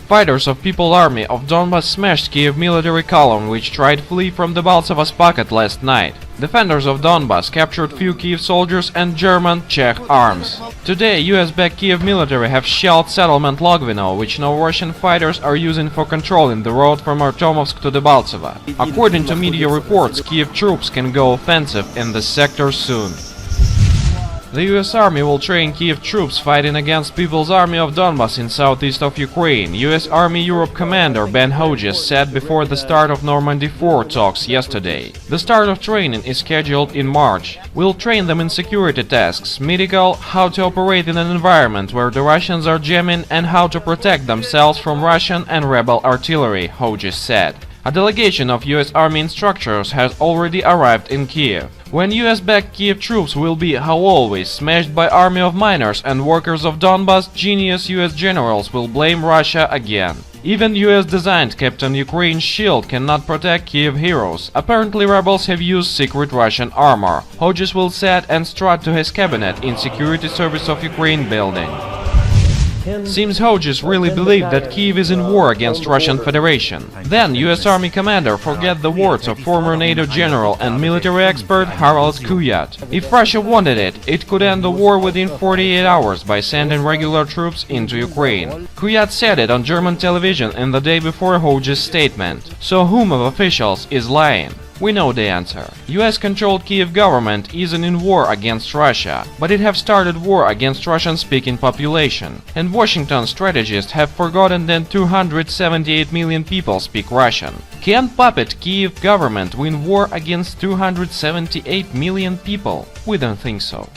Fighters of People's Army of Donbas smashed Kiev military column which tried to flee from the Balsavas pocket last night. Defenders of Donbas captured few Kiev soldiers and German, Czech arms. Today, US-backed Kiev military have shelled settlement Logvino, which now Russian fighters are using for controlling the road from Artomovsk to the Balsava. According to media reports, Kiev troops can go offensive in the sector soon. The US Army will train Kiev troops fighting against People's Army of Donbas in southeast of Ukraine, US Army Europe Commander Ben Hodges said before the start of Normandy 4 talks yesterday. The start of training is scheduled in March. We'll train them in security tasks, medical, how to operate in an environment where the Russians are jamming and how to protect themselves from Russian and rebel artillery, Hodges said. A delegation of US Army instructors has already arrived in Kiev. When US-backed Kiev troops will be, how always, smashed by army of miners and workers of Donbas, genius US generals will blame Russia again. Even US-designed Captain Ukraine shield cannot protect Kiev heroes. Apparently rebels have used secret Russian armor. Hodges will sit and strut to his cabinet in Security Service of Ukraine building. Seems Hodges really believed that Kiev is in war against Russian Federation. Then US Army commander forget the words of former NATO general and military expert Harald Kuyat. If Russia wanted it, it could end the war within 48 hours by sending regular troops into Ukraine. Kuyat said it on German television in the day before Hodges' statement. So whom of officials is lying? We know the answer. US-controlled Kiev government isn't in war against Russia, but it have started war against Russian-speaking population. And Washington strategists have forgotten that 278 million people speak Russian. Can puppet Kiev government win war against 278 million people? We don't think so.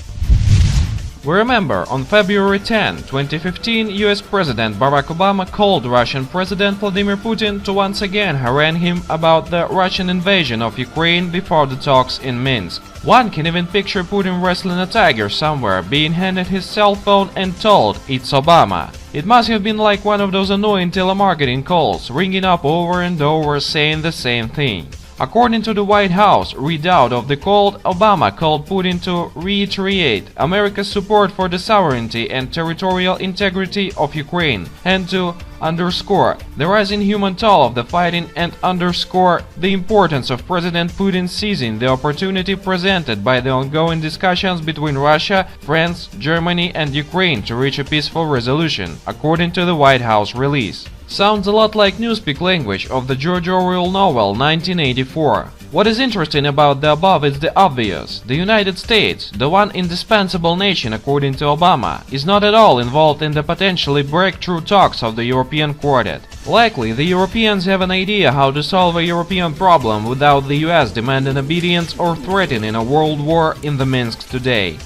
We remember, on February 10, 2015, US President Barack Obama called Russian President Vladimir Putin to once again harangue him about the Russian invasion of Ukraine before the talks in Minsk. One can even picture Putin wrestling a tiger somewhere, being handed his cell phone and told, "It's Obama." It must have been like one of those annoying telemarketing calls, ringing up over and over saying the same thing. According to the White House readout of the call, Obama called Putin to reiterate America's support for the sovereignty and territorial integrity of Ukraine and to underscore the rising human toll of the fighting and underscore the importance of President Putin seizing the opportunity presented by the ongoing discussions between Russia, France, Germany and Ukraine to reach a peaceful resolution, according to the White House release. Sounds a lot like newspeak language of the George Orwell novel 1984. What is interesting about the above is the obvious. The United States, the one indispensable nation according to Obama, is not at all involved in the potentially breakthrough talks of the European Quartet. Likely, the Europeans have an idea how to solve a European problem without the US demanding obedience or threatening a world war in the Minsk today.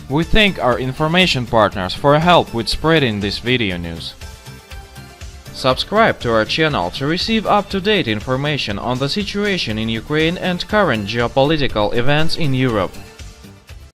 We thank our information partners for help with spreading this video news. Subscribe to our channel to receive up-to-date information on the situation in Ukraine and current geopolitical events in Europe.